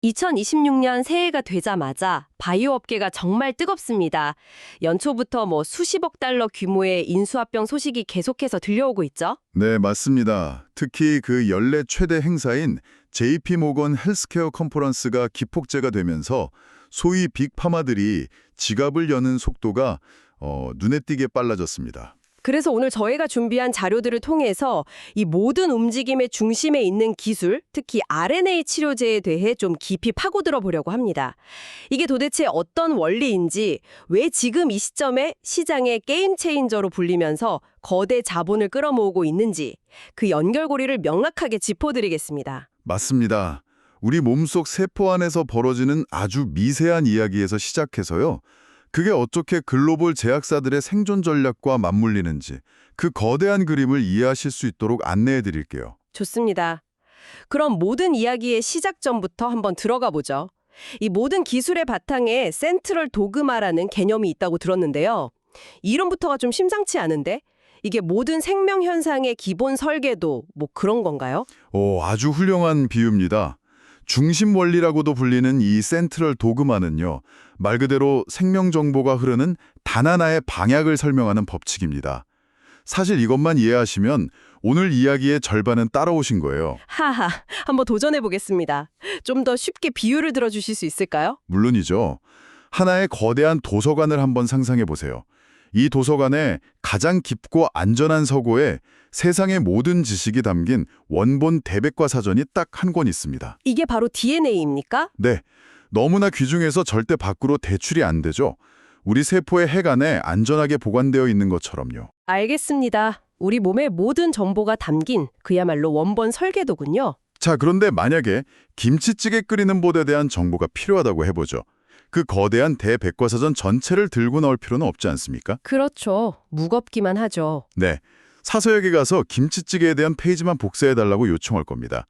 2026년 새해가 되자마자 바이오 업계가 정말 뜨겁습니다. 연초부터 수십억 달러 규모의 인수합병 소식이 계속해서 들려오고 있죠. 네, 맞습니다. 특히 그 연례 최대 행사인 JP 모건 헬스케어 컨퍼런스가 기폭제가 되면서 소위 빅파마들이 지갑을 여는 속도가 눈에 띄게 빨라졌습니다. 그래서 오늘 저희가 준비한 자료들을 통해서 이 모든 움직임의 중심에 있는 기술, 특히 RNA 치료제에 대해 좀 깊이 파고들어 보려고 합니다. 이게 도대체 어떤 원리인지, 왜 지금 이 시점에 시장의 게임 체인저로 불리면서 거대 자본을 끌어모으고 있는지, 그 연결고리를 명확하게 짚어드리겠습니다. 맞습니다. 우리 몸속 세포 안에서 벌어지는 아주 미세한 이야기에서 시작해서요. 그게 어떻게 글로벌 제약사들의 생존 전략과 맞물리는지 그 거대한 그림을 이해하실 수 있도록 안내해 드릴게요. 좋습니다. 그럼 모든 이야기의 시작점부터 한번 들어가 보죠. 이 모든 기술의 바탕에 센트럴 도그마라는 개념이 있다고 들었는데요. 이름부터가 좀 심상치 않은데? 이게 모든 생명 현상의 기본 설계도 그런 건가요? 아주 훌륭한 비유입니다. 중심 원리라고도 불리는 이 센트럴 도그마는요. 말 그대로 생명 정보가 흐르는 단 하나의 방향을 설명하는 법칙입니다. 사실 이것만 이해하시면 오늘 이야기의 절반은 따라오신 거예요. 하하, 한번 도전해 보겠습니다. 좀 더 쉽게 비유를 들어주실 수 있을까요? 물론이죠. 하나의 거대한 도서관을 한번 상상해 보세요. 이 도서관에 가장 깊고 안전한 서고에 세상의 모든 지식이 담긴 원본 대백과 사전이 딱 한 권 있습니다. 이게 바로 DNA입니까? 네, 너무나 귀중해서 절대 밖으로 대출이 안 되죠. 우리 세포의 핵 안에 안전하게 보관되어 있는 것처럼요. 알겠습니다. 우리 몸의 모든 정보가 담긴 그야말로 원본 설계도군요. 자, 그런데 만약에 김치찌개 끓이는 봇에 대한 정보가 필요하다고 해보죠. 그 거대한 대백과사전 전체를 들고 나올 필요는 없지 않습니까? 그렇죠. 무겁기만 하죠. 네, 사서역에 가서 김치찌개에 대한 페이지만 복사해달라고 요청할 겁니다.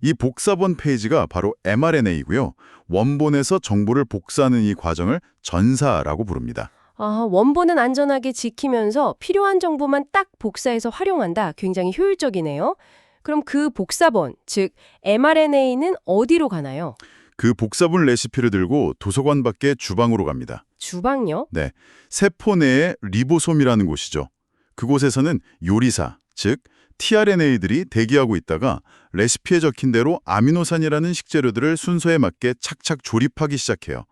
이 복사본 페이지가 바로 mRNA이고요. 원본에서 정보를 복사하는 이 과정을 전사라고 부릅니다. 원본은 안전하게 지키면서 필요한 정보만 딱 복사해서 활용한다. 굉장히 효율적이네요. 그럼 그 복사본, 즉 mRNA는 어디로 가나요? 그 복사본 레시피를 들고 도서관 밖에 주방으로 갑니다. 주방요? 네, 세포 내에 리보솜이라는 곳이죠. 그곳에서는 요리사, 즉 tRNA들이 대기하고 있다가 레시피에 적힌 대로 아미노산이라는 식재료들을 순서에 맞게 착착 조립하기 시작해요.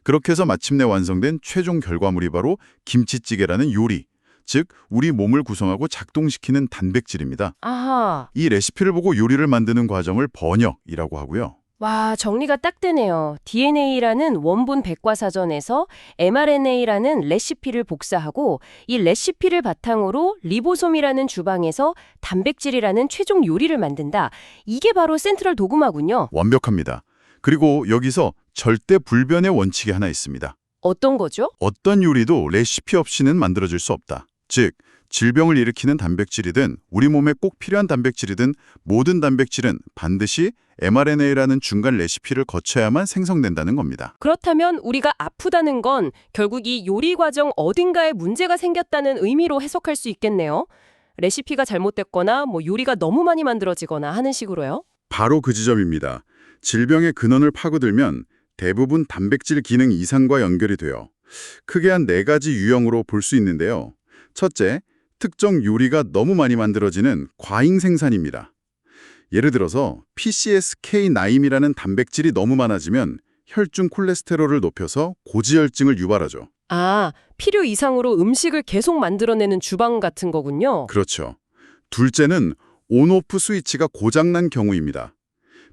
그렇게 해서 마침내 완성된 최종 결과물이 바로 김치찌개라는 요리, 즉 우리 몸을 구성하고 작동시키는 단백질입니다. 아하. 이 레시피를 보고 요리를 만드는 과정을 번역이라고 하고요. 와, 정리가 딱 되네요. DNA라는 원본 백과사전에서 mRNA라는 레시피를 복사하고 이 레시피를 바탕으로 리보솜이라는 주방에서 단백질이라는 최종 요리를 만든다. 이게 바로 센트럴 도그마군요. 완벽합니다. 그리고 여기서 절대 불변의 원칙이 하나 있습니다. 어떤 거죠? 어떤 요리도 레시피 없이는 만들어질 수 없다. 즉, 질병을 일으키는 단백질이든 우리 몸에 꼭 필요한 단백질이든 모든 단백질은 반드시 mRNA라는 중간 레시피를 거쳐야만 생성된다는 겁니다. 그렇다면 우리가 아프다는 건 결국 이 요리 과정 어딘가에 문제가 생겼다는 의미로 해석할 수 있겠네요. 레시피가 잘못됐거나 요리가 너무 많이 만들어지거나 하는 식으로요. 바로 그 지점입니다. 질병의 근원을 파고들면 대부분 단백질 기능 이상과 연결이 돼요. 크게 한 4가지 유형으로 볼 수 있는데요. 첫째, 특정 요리가 너무 많이 만들어지는 과잉 생산입니다. 예를 들어서 PCSK9이라는 단백질이 너무 많아지면 혈중 콜레스테롤을 높여서 고지혈증을 유발하죠. 필요 이상으로 음식을 계속 만들어내는 주방 같은 거군요. 그렇죠. 둘째는 온오프 스위치가 고장난 경우입니다.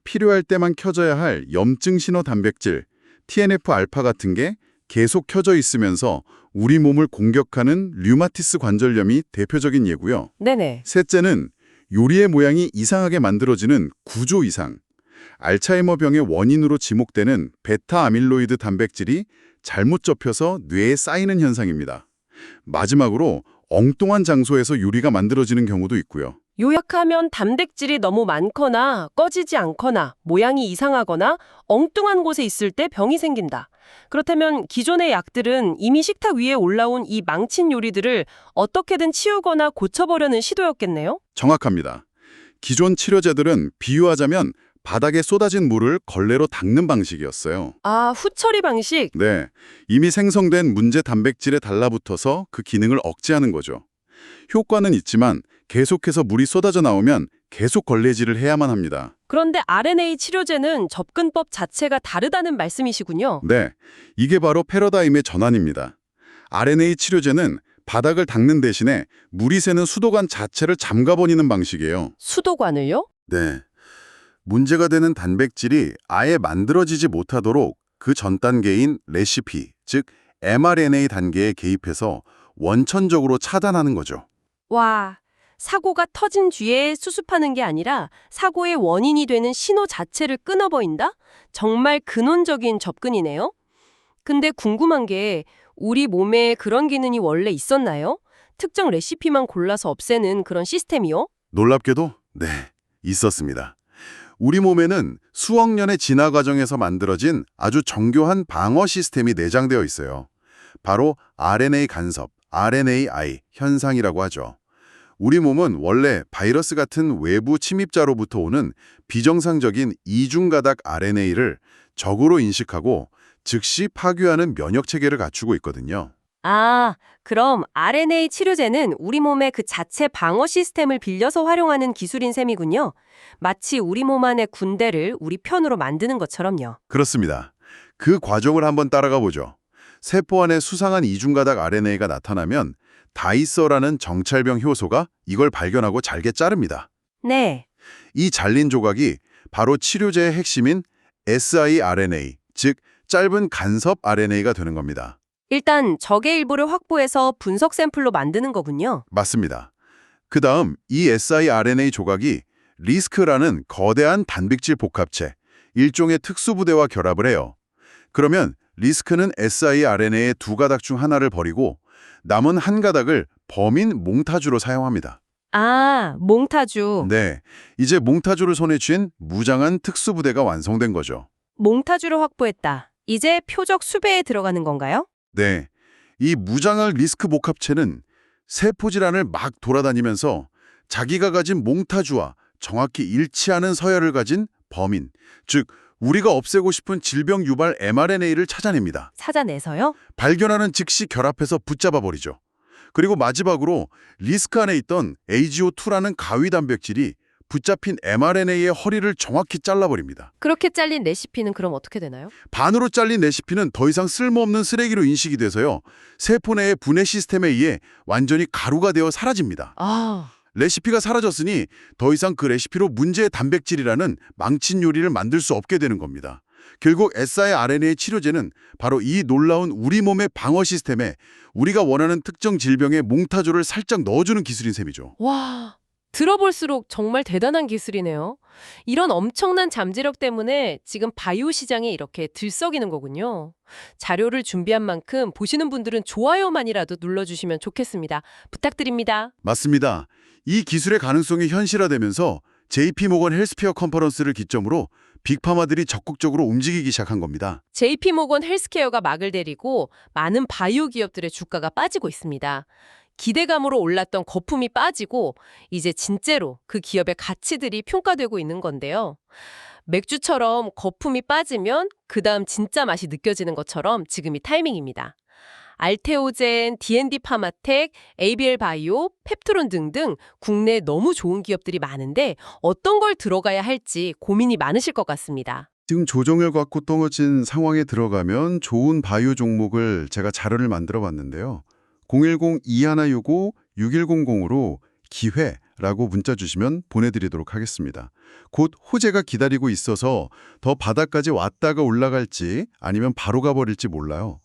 필요할 때만 켜져야 할 염증 신호 단백질, TNF-알파 같은 게 계속 켜져 있으면서 우리 몸을 공격하는 류마티스 관절염이 대표적인 예고요. 네네. 셋째는 요리의 모양이 이상하게 만들어지는 구조 이상. 알츠하이머병의 원인으로 지목되는 베타 아밀로이드 단백질이 잘못 접혀서 뇌에 쌓이는 현상입니다. 마지막으로 엉뚱한 장소에서 요리가 만들어지는 경우도 있고요. 요약하면 단백질이 너무 많거나 꺼지지 않거나 모양이 이상하거나 엉뚱한 곳에 있을 때 병이 생긴다. 그렇다면 기존의 약들은 이미 식탁 위에 올라온 이 망친 요리들을 어떻게든 치우거나 고쳐보려는 시도였겠네요? 정확합니다. 기존 치료제들은 비유하자면 바닥에 쏟아진 물을 걸레로 닦는 방식이었어요. 아, 후처리 방식? 네, 이미 생성된 문제 단백질에 달라붙어서 그 기능을 억제하는 거죠. 효과는 있지만 계속해서 물이 쏟아져 나오면 계속 걸레질을 해야만 합니다. 그런데 RNA 치료제는 접근법 자체가 다르다는 말씀이시군요. 네, 이게 바로 패러다임의 전환입니다. RNA 치료제는 바닥을 닦는 대신에 물이 새는 수도관 자체를 잠가버리는 방식이에요. 수도관을요? 네. 문제가 되는 단백질이 아예 만들어지지 못하도록 그 전 단계인 레시피, 즉 mRNA 단계에 개입해서 원천적으로 차단하는 거죠. 와, 사고가 터진 뒤에 수습하는 게 아니라 사고의 원인이 되는 신호 자체를 끊어버린다? 정말 근원적인 접근이네요. 근데 궁금한 게 우리 몸에 그런 기능이 원래 있었나요? 특정 레시피만 골라서 없애는 그런 시스템이요? 놀랍게도 네, 있었습니다. 우리 몸에는 수억 년의 진화 과정에서 만들어진 아주 정교한 방어 시스템이 내장되어 있어요. 바로 RNA 간섭, RNAi 현상이라고 하죠. 우리 몸은 원래 바이러스 같은 외부 침입자로부터 오는 비정상적인 이중가닥 RNA를 적으로 인식하고 즉시 파괴하는 면역 체계를 갖추고 있거든요. 아, 그럼 RNA 치료제는 우리 몸의 그 자체 방어 시스템을 빌려서 활용하는 기술인 셈이군요. 마치 우리 몸 안의 군대를 우리 편으로 만드는 것처럼요. 그렇습니다. 그 과정을 한번 따라가 보죠. 세포 안에 수상한 이중가닥 RNA가 나타나면 다이서라는 정찰병 효소가 이걸 발견하고 잘게 자릅니다. 네. 이 잘린 조각이 바로 치료제의 핵심인 siRNA, 즉 짧은 간섭 RNA가 되는 겁니다. 일단 적의 일부를 확보해서 분석 샘플로 만드는 거군요. 맞습니다. 그 다음 이 siRNA 조각이 리스크라는 거대한 단백질 복합체, 일종의 특수부대와 결합을 해요. 그러면 리스크는 siRNA의 두 가닥 중 하나를 버리고 남은 한 가닥을 범인 몽타주로 사용합니다. 아, 몽타주. 네, 이제 몽타주를 손에 쥔 무장한 특수부대가 완성된 거죠. 몽타주를 확보했다. 이제 표적 수배에 들어가는 건가요? 네, 이 무장할 리스크 복합체는 세포 질환을 막 돌아다니면서 자기가 가진 몽타주와 정확히 일치하는 서열을 가진 범인, 즉 우리가 없애고 싶은 질병 유발 mRNA를 찾아냅니다. 찾아내서요? 발견하는 즉시 결합해서 붙잡아버리죠. 그리고 마지막으로 리스크 안에 있던 AGO2라는 가위 단백질이 붙잡힌 mRNA의 허리를 정확히 잘라버립니다. 그렇게 잘린 레시피는 그럼 어떻게 되나요? 반으로 잘린 레시피는 더 이상 쓸모없는 쓰레기로 인식이 돼서요. 세포 내의 분해 시스템에 의해 완전히 가루가 되어 사라집니다. 아, 레시피가 사라졌으니 더 이상 그 레시피로 문제의 단백질이라는 망친 요리를 만들 수 없게 되는 겁니다. 결국 siRNA 치료제는 바로 이 놀라운 우리 몸의 방어 시스템에 우리가 원하는 특정 질병의 몽타주를 살짝 넣어주는 기술인 셈이죠. 와, 들어볼수록 정말 대단한 기술이네요. 이런 엄청난 잠재력 때문에 지금 바이오 시장에 이렇게 들썩이는 거군요. 자료를 준비한 만큼 보시는 분들은 좋아요만이라도 눌러주시면 좋겠습니다. 부탁드립니다. 맞습니다. 이 기술의 가능성이 현실화되면서 JP모건 헬스케어 컨퍼런스를 기점으로 빅파마들이 적극적으로 움직이기 시작한 겁니다. JP모건 헬스케어가 막을 내리고 많은 바이오 기업들의 주가가 빠지고 있습니다. 기대감으로 올랐던 거품이 빠지고 이제 진짜로 그 기업의 가치들이 평가되고 있는 건데요. 맥주처럼 거품이 빠지면 그 다음 진짜 맛이 느껴지는 것처럼 지금이 타이밍입니다. 알테오젠, D&D 파마텍, ABL 바이오, 펩트론 등등 국내에 너무 좋은 기업들이 많은데 어떤 걸 들어가야 할지 고민이 많으실 것 같습니다. 지금 조정을 갖고 떨어진 상황에 들어가면 좋은 바이오 종목을 제가 자료를 만들어 봤는데요. 010-2165-6100으로 기회라고 문자 주시면 보내드리도록 하겠습니다. 곧 호재가 기다리고 있어서 더 바닥까지 왔다가 올라갈지 아니면 바로 가버릴지 몰라요.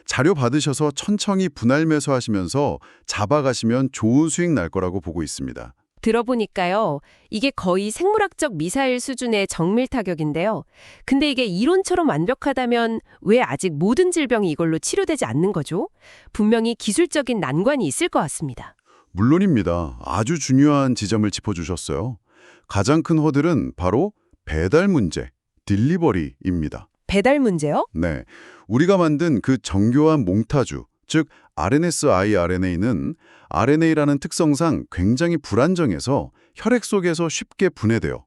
자료 받으셔서 천천히 분할 매수하시면서 잡아가시면 좋은 수익 날 거라고 보고 있습니다. 들어보니까요, 이게 거의 생물학적 미사일 수준의 정밀 타격인데요. 근데 이게 이론처럼 완벽하다면 왜 아직 모든 질병이 이걸로 치료되지 않는 거죠? 분명히 기술적인 난관이 있을 것 같습니다. 물론입니다. 아주 중요한 지점을 짚어주셨어요. 가장 큰 허들은 바로 배달 문제, 딜리버리입니다. 배달 문제요? 네, 우리가 만든 그 정교한 몽타주, 즉 RNSiRNA는 RNA라는 특성상 굉장히 불안정해서 혈액 속에서 쉽게 분해돼요.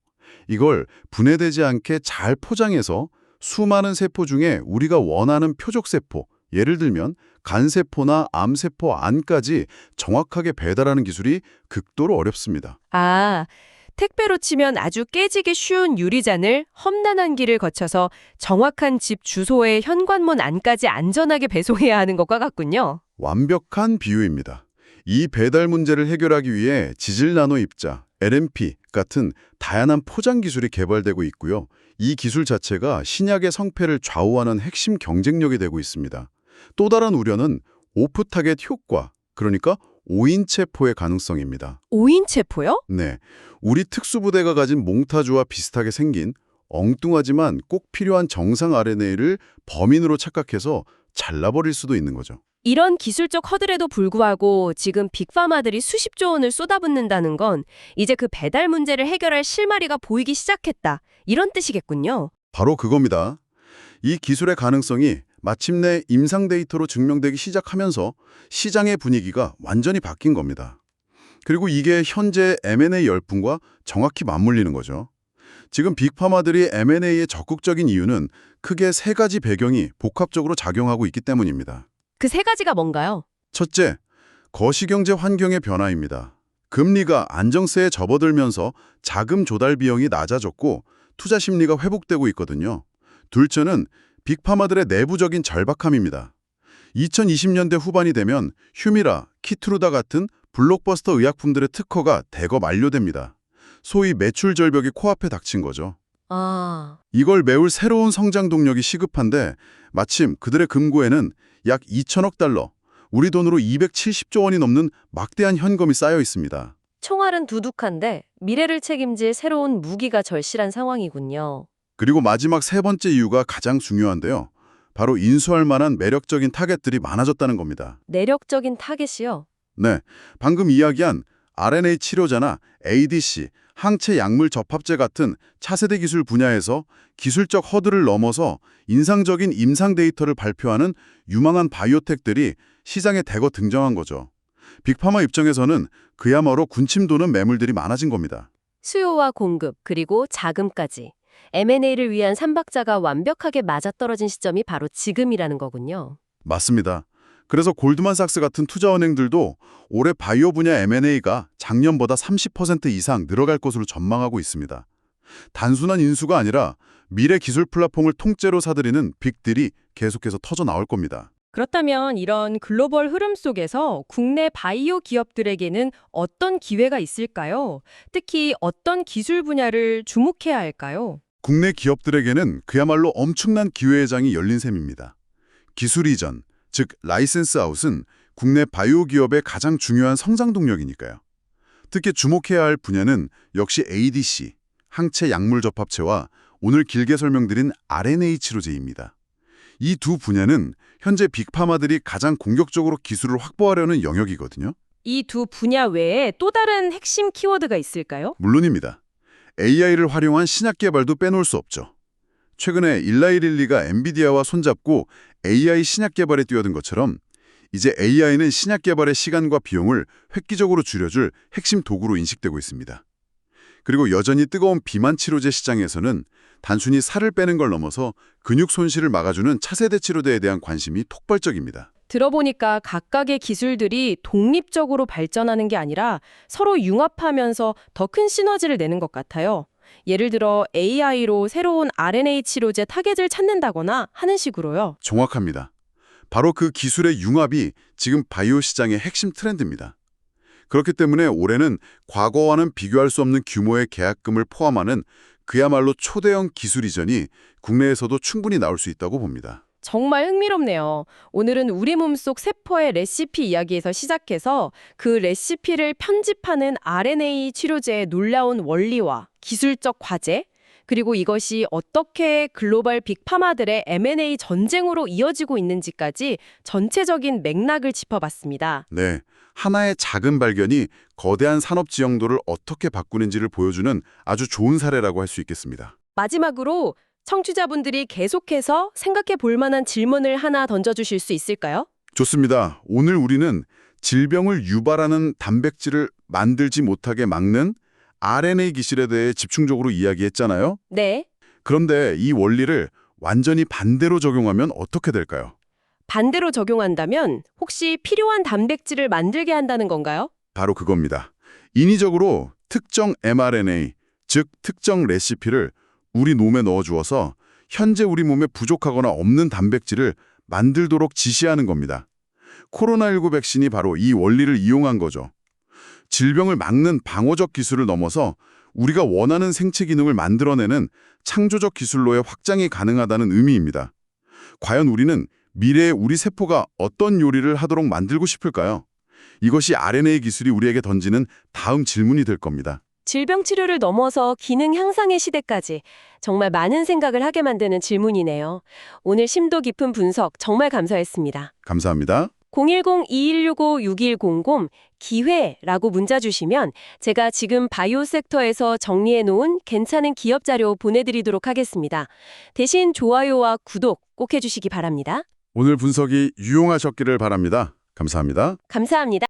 이걸 분해되지 않게 잘 포장해서 수많은 세포 중에 우리가 원하는 표적세포, 예를 들면 간세포나 암세포 안까지 정확하게 배달하는 기술이 극도로 어렵습니다. 아, 택배로 치면 아주 깨지기 쉬운 유리잔을 험난한 길을 거쳐서 정확한 집 주소의 현관문 안까지 안전하게 배송해야 하는 것과 같군요. 완벽한 비유입니다. 이 배달 문제를 해결하기 위해 지질 나노 입자, LNP 같은 다양한 포장 기술이 개발되고 있고요. 이 기술 자체가 신약의 성패를 좌우하는 핵심 경쟁력이 되고 있습니다. 또 다른 우려는 오프 타겟 효과, 그러니까 오인체포의 가능성입니다. 오인체포요? 네, 우리 특수부대가 가진 몽타주와 비슷하게 생긴 엉뚱하지만 꼭 필요한 정상 RNA를 범인으로 착각해서 잘라버릴 수도 있는 거죠. 이런 기술적 허들에도 불구하고 지금 빅파마들이 수십조 원을 쏟아붓는다는 건 이제 그 배달 문제를 해결할 실마리가 보이기 시작했다. 이런 뜻이겠군요. 바로 그겁니다. 이 기술의 가능성이 마침내 임상 데이터로 증명되기 시작하면서 시장의 분위기가 완전히 바뀐 겁니다. 그리고 이게 현재 M&A 열풍과 정확히 맞물리는 거죠. 지금 빅파마들이 M&A에 적극적인 이유는 크게 세 가지 배경이 복합적으로 작용하고 있기 때문입니다. 그 세 가지가 뭔가요? 첫째, 거시경제 환경의 변화입니다. 금리가 안정세에 접어들면서 자금 조달 비용이 낮아졌고 투자 심리가 회복되고 있거든요. 둘째는 빅파마들의 내부적인 절박함입니다. 2020년대 후반이 되면 휴미라, 키트루다 같은 블록버스터 의약품들의 특허가 대거 만료됩니다. 소위 매출 절벽이 코앞에 닥친 거죠. 아, 이걸 메울 새로운 성장 동력이 시급한데 마침 그들의 금고에는 약 2천억 달러, 우리 돈으로 270조 원이 넘는 막대한 현금이 쌓여 있습니다. 총알은 두둑한데 미래를 책임질 새로운 무기가 절실한 상황이군요. 그리고 마지막 세 번째 이유가 가장 중요한데요. 바로 인수할 만한 매력적인 타겟들이 많아졌다는 겁니다. 내력적인 타겟이요? 네, 방금 이야기한 RNA 치료제나 ADC, 항체 약물 접합제 같은 차세대 기술 분야에서 기술적 허들을 넘어서 인상적인 임상 데이터를 발표하는 유망한 바이오텍들이 시장에 대거 등장한 거죠. 빅파마 입장에서는 그야말로 군침 도는 매물들이 많아진 겁니다. 수요와 공급, 그리고 자금까지. M&A를 위한 삼박자가 완벽하게 맞아떨어진 시점이 바로 지금이라는 거군요. 맞습니다. 그래서 골드만삭스 같은 투자은행들도 올해 바이오 분야 M&A가 작년보다 30% 이상 늘어갈 것으로 전망하고 있습니다. 단순한 인수가 아니라 미래 기술 플랫폼을 통째로 사들이는 빅딜이 계속해서 터져 나올 겁니다. 그렇다면 이런 글로벌 흐름 속에서 국내 바이오 기업들에게는 어떤 기회가 있을까요? 특히 어떤 기술 분야를 주목해야 할까요? 국내 기업들에게는 그야말로 엄청난 기회의 장이 열린 셈입니다. 기술 이전, 즉 라이센스 아웃은 국내 바이오 기업의 가장 중요한 성장 동력이니까요. 특히 주목해야 할 분야는 역시 ADC, 항체 약물 접합체와 오늘 길게 설명드린 RNA 치료제입니다. 이 두 분야는 현재 빅파마들이 가장 공격적으로 기술을 확보하려는 영역이거든요. 이 두 분야 외에 또 다른 핵심 키워드가 있을까요? 물론입니다. AI를 활용한 신약 개발도 빼놓을 수 없죠. 최근에 일라이 릴리가 엔비디아와 손잡고 AI 신약 개발에 뛰어든 것처럼 이제 AI는 신약 개발의 시간과 비용을 획기적으로 줄여줄 핵심 도구로 인식되고 있습니다. 그리고 여전히 뜨거운 비만 치료제 시장에서는 단순히 살을 빼는 걸 넘어서 근육 손실을 막아주는 차세대 치료제에 대한 관심이 폭발적입니다. 들어보니까 각각의 기술들이 독립적으로 발전하는 게 아니라 서로 융합하면서 더 큰 시너지를 내는 것 같아요. 예를 들어 AI로 새로운 RNA 치료제 타겟을 찾는다거나 하는 식으로요. 정확합니다. 바로 그 기술의 융합이 지금 바이오 시장의 핵심 트렌드입니다. 그렇기 때문에 올해는 과거와는 비교할 수 없는 규모의 계약금을 포함하는 그야말로 초대형 기술 이전이 국내에서도 충분히 나올 수 있다고 봅니다. 정말 흥미롭네요. 오늘은 우리 몸속 세포의 레시피 이야기에서 시작해서 그 레시피를 편집하는 RNA 치료제의 놀라운 원리와 기술적 과제, 그리고 이것이 어떻게 글로벌 빅파마들의 M&A 전쟁으로 이어지고 있는지까지 전체적인 맥락을 짚어봤습니다. 네, 하나의 작은 발견이 거대한 산업 지형도를 어떻게 바꾸는지를 보여주는 아주 좋은 사례라고 할 수 있겠습니다. 마지막으로 청취자분들이 계속해서 생각해 볼 만한 질문을 하나 던져주실 수 있을까요? 좋습니다. 오늘 우리는 질병을 유발하는 단백질을 만들지 못하게 막는 RNA 기술에 대해 집중적으로 이야기했잖아요. 네. 그런데 이 원리를 완전히 반대로 적용하면 어떻게 될까요? 반대로 적용한다면 혹시 필요한 단백질을 만들게 한다는 건가요? 바로 그겁니다. 인위적으로 특정 mRNA, 즉 특정 레시피를 우리 몸에 넣어주어서 현재 우리 몸에 부족하거나 없는 단백질을 만들도록 지시하는 겁니다. 코로나19 백신이 바로 이 원리를 이용한 거죠. 질병을 막는 방어적 기술을 넘어서 우리가 원하는 생체 기능을 만들어내는 창조적 기술로의 확장이 가능하다는 의미입니다. 과연 우리는 미래의 우리 세포가 어떤 요리를 하도록 만들고 싶을까요? 이것이 RNA 기술이 우리에게 던지는 다음 질문이 될 겁니다. 질병 치료를 넘어서 기능 향상의 시대까지 정말 많은 생각을 하게 만드는 질문이네요. 오늘 심도 깊은 분석 정말 감사했습니다. 감사합니다. 010-2165-6100 기회라고 문자 주시면 제가 지금 바이오 섹터에서 정리해 놓은 괜찮은 기업 자료 보내드리도록 하겠습니다. 대신 좋아요와 구독 꼭 해주시기 바랍니다. 오늘 분석이 유용하셨기를 바랍니다. 감사합니다. 감사합니다.